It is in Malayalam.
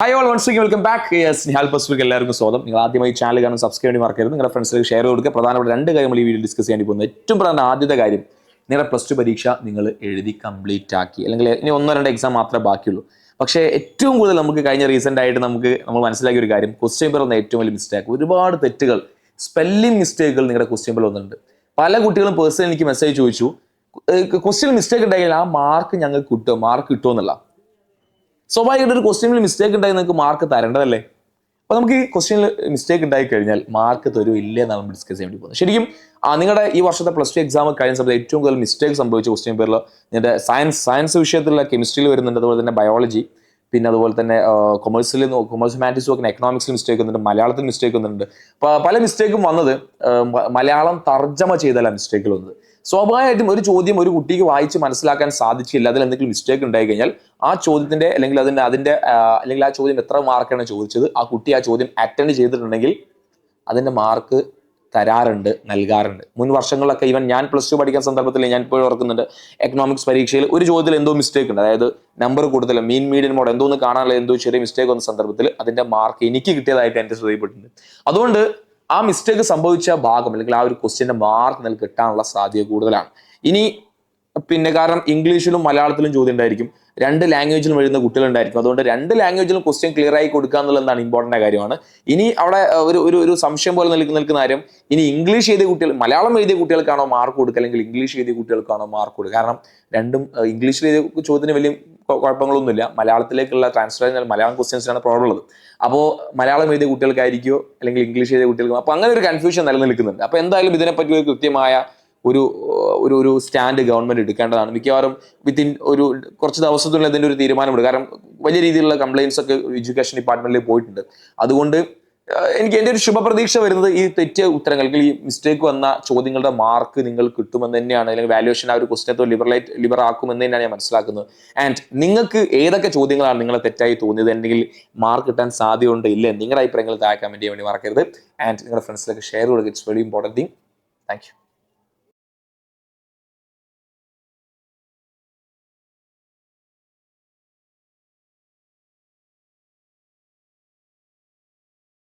Hi all once again welcome back. Yes Nihal പസ്ഫിക്ക് എല്ലാവർക്കും സ്വാഗതം. നിങ്ങൾ ആദ്യമായി ചാനൽ കാണാൻ സബ്സ്ക്രൈബ് ചെയ്യാൻ മറക്കരുത്. നിങ്ങളുടെ ഫ്രണ്ട്സിലേക്ക് ഷെയർ കൊടുക്കുക. പ്രധാനപ്പെട്ട രണ്ട് കാര്യങ്ങൾ ഈ വീഡിയോ ഡിസ്കസ് ചെയ്യാൻ പോകുന്നത്. ഏറ്റവും പ്രധാന ആദ്യത്തെ കാര്യം, നിങ്ങളുടെ +2 പരീക്ഷ നിങ്ങൾ എഴുതി കംപ്ലീറ്റ് ആക്കി, അല്ലെങ്കിൽ ഇനി 1-2 എക്സാം മാത്രമേ ബാക്കിയുള്ളൂ. പക്ഷേ ഏറ്റവും കൂടുതൽ നമുക്ക് കഴിഞ്ഞ റീസെൻ്റ് ആയിട്ട് നമ്മൾ മനസ്സിലാക്കിയ ഒരു കാര്യം, ക്വസ്റ്റ്യൻ പേപ്പർ എന്ന ഏറ്റവും വലിയ മിസ്റ്റേക്ക്, ഒരുപാട് തെറ്റുകൾ, സ്പെല്ലിംഗ് മിസ്റ്റേക്കുകൾ നിങ്ങളുടെ ക്വസ്റ്റ്യൻ പേപ്പർ വന്നിട്ടുണ്ട്. പല കുട്ടികളും പേഴ്സണലി എനിക്ക് മെസ്സേജ് ചോദിച്ചു, ക്വസ്റ്റ്യൻ മിസ്റ്റേക്ക് ഉണ്ടെങ്കിൽ ആ മാർക്ക് ഞങ്ങൾക്ക് കിട്ടുമോ എന്നുള്ള. സ്വാഭാവികമായിട്ട് ഒരു ക്വസ്റ്റ്യനിൽ മിസ്റ്റേക്ക് ഉണ്ടായി നിങ്ങൾക്ക് മാർക്ക് തരേണ്ടതല്ലേ? അപ്പോൾ നമുക്ക് ഈ ക്വസ്റ്റ്യനിൽ മിസ്റ്റേക്ക് ഉണ്ടായി കഴിഞ്ഞാൽ മാർക്ക് തരുമോ ഇല്ലേ എന്നാണ് നമ്മൾ ഡിസ്കസ് ചെയ്യാൻ വേണ്ടി പോകുന്നത്. ശരിക്കും നിങ്ങളുടെ ഈ വർഷത്തെ +2 എക്സാം കഴിഞ്ഞ സമയത്ത് ഏറ്റവും കൂടുതൽ മിസ്റ്റേക്ക് സംഭവിച്ച ക്വസ്റ്റ്യൻ പേപ്പറിൽ നിങ്ങളുടെ സയൻസ് വിഷയത്തിലുള്ള കെമിസ്ട്രിയിൽ വരുന്നുണ്ട്, അതുപോലെ തന്നെ ബയോളജി, പിന്നെ അതുപോലെ തന്നെ കൊമേഴ്സ് ഹ്യൂമാനിറ്റീസ് നോക്കുന്ന എക്കണോമിക്സിൽ മിസ്റ്റേക്ക് വന്നിട്ടുണ്ട്, മലയാളത്തിൽ മിസ്റ്റേക്ക് വന്നിട്ടുണ്ട്. പല മിസ്റ്റേക്കും വന്നത് മലയാളം തർജ്ജമ ചെയ്തല്ല മിസ്റ്റേക്കുകൾ വന്നത്. സ്വാഭാവികമായിട്ടും ഒരു ചോദ്യം ഒരു കുട്ടിക്ക് വായിച്ച് മനസ്സിലാക്കാൻ സാധിച്ചില്ല, അതിൽ എന്തെങ്കിലും മിസ്റ്റേക്ക് ഉണ്ടായി കഴിഞ്ഞാൽ ആ ചോദ്യത്തിന്റെ അല്ലെങ്കിൽ അല്ലെങ്കിൽ ആ ചോദ്യം എത്ര മാർക്കാണ് ചോദിച്ചത്, ആ കുട്ടി ആ ചോദ്യം അറ്റൻഡ് ചെയ്തിട്ടുണ്ടെങ്കിൽ അതിന്റെ മാർക്ക് തരാറുണ്ട്, നൽകാറുണ്ട്. മുൻ വർഷങ്ങളിലൊക്കെ ഈവൻ ഞാൻ +2 പഠിക്കുന്ന സന്ദർഭത്തിൽ ഞാൻ ഇപ്പോഴും ഓർക്കുന്നുണ്ട്, എക്കണോമിക്സ് പരീക്ഷയിൽ ഒരു ചോദ്യത്തിൽ എന്തോ മിസ്റ്റേക്ക് ഉണ്ട്, അതായത് നമ്പർ കൂടുതൽ മീൻ മീഡിയൻ മോഡ് എന്തോന്ന് കാണാനുള്ള എന്തോ ചെറിയ മിസ്റ്റേക്ക് വന്ന സന്ദർഭത്തിൽ അതിന്റെ മാർക്ക് എനിക്ക് കിട്ടിയതായിട്ട് എൻ്റെ ശ്രദ്ധയിൽപ്പെട്ടിട്ടുണ്ട്. അതുകൊണ്ട് ആ മിസ്റ്റേക്ക് സംഭവിച്ച ഭാഗം അല്ലെങ്കിൽ ആ ഒരു ക്വസ്റ്റ്യന്റെ മാർക്ക് നിങ്ങൾക്ക് കിട്ടാനുള്ള സാധ്യത കൂടുതലാണ്. ഇനി കാരണം ഇംഗ്ലീഷിലും മലയാളത്തിലും ചോദ്യം ഉണ്ടായിരിക്കും, 2 ലാംഗ്വേജിലും എഴുതുന്ന കുട്ടികളുണ്ടായിരിക്കും. അതുകൊണ്ട് 2 ലാംഗ്വേജിലും ക്വസ്റ്റ്യൻ ക്ലിയർ ആയി കൊടുക്കുക എന്നുള്ളതാണ് ഇമ്പോർട്ടൻ്റ് കാര്യമാണ്. ഇനി അവിടെ ഒരു സംശയം പോലെ നിൽക്കുന്ന കാര്യം, ഇനി ഇംഗ്ലീഷ് എഴുതിയ കുട്ടികൾ മലയാളം എഴുതിയ കുട്ടികൾക്കാണോ മാർക്ക് കൊടുക്കുക അല്ലെങ്കിൽ ഇംഗ്ലീഷ് എഴുതിയ കുട്ടികൾക്കാണോ മാർക്ക് കൊടുക്കുക? കാരണം രണ്ടും ഇംഗ്ലീഷിൽ എഴുതിയ ചോദ്യത്തിന് വലിയ കുഴപ്പങ്ങളൊന്നുമില്ല, മലയാളത്തിലേക്കുള്ള ട്രാൻസ്ലേഷൻ മലയാളം ക്വസ്റ്റ്യൻസിനാണ് പ്രോബ്ലം ഉള്ളത്. അപ്പോൾ മലയാളം എഴുതിയ കുട്ടികൾക്കായിരിക്കുമോ അല്ലെങ്കിൽ ഇംഗ്ലീഷ് എഴുതിയ കുട്ടികൾക്കോ? അപ്പോൾ അങ്ങനെ ഒരു കൺഫ്യൂഷൻ നിലനിൽക്കുന്നുണ്ട്. അപ്പോൾ എന്തായാലും ഇതിനെപ്പറ്റി ഒരു കൃത്യമായ ഒരു സ്റ്റാൻഡ് ഗവൺമെന്റ് എടുക്കേണ്ടതാണ്. മിക്കവാറും വിത്തിൻ കുറച്ച് ദിവസത്തിനുള്ളിൽ ഇതിന്റെ ഒരു തീരുമാനമുണ്ട്. കാരണം വലിയ രീതിയിലുള്ള കംപ്ലയിൻസ് ഒക്കെ എഡ്യൂക്കേഷൻ ഡിപ്പാർട്ട്മെന്റിൽ പോയിട്ടുണ്ട്. അതുകൊണ്ട് എൻ്റെ ഒരു ശുഭപ്രതീക്ഷ വരുന്നത് ഈ തെറ്റിയ ഉത്തരങ്ങൾ അല്ലെങ്കിൽ ഈ മിസ്റ്റേക്ക് വന്ന ചോദ്യങ്ങളുടെ മാർക്ക് നിങ്ങൾ കിട്ടുമെന്ന് തന്നെയാണ്, അല്ലെങ്കിൽ വാല്യുവേഷൻ ആ ഒരു ക്വസ്റ്റ്യനെ ലിബർ ആക്കുമെന്ന് തന്നെയാണ് ഞാൻ മനസ്സിലാക്കുന്നത്. ആൻഡ് നിങ്ങൾക്ക് ഏതൊക്കെ ചോദ്യങ്ങളാണ് നിങ്ങളെ തെറ്റായി തോന്നിയത്, അല്ലെങ്കിൽ മാർക്ക് കിട്ടാൻ സാധ്യതയുണ്ട് ഇല്ലേ, നിങ്ങളുടെ അഭിപ്രായങ്ങൾ താഴെ കമന്റ് ചെയ്യാൻ വേണ്ടി മറക്കരുത്. ആൻഡ് നിങ്ങളുടെ ഫ്രണ്ട്സിലേക്ക് ഷെയർ കൊടുക്കുക. It's very important thing. Thank you.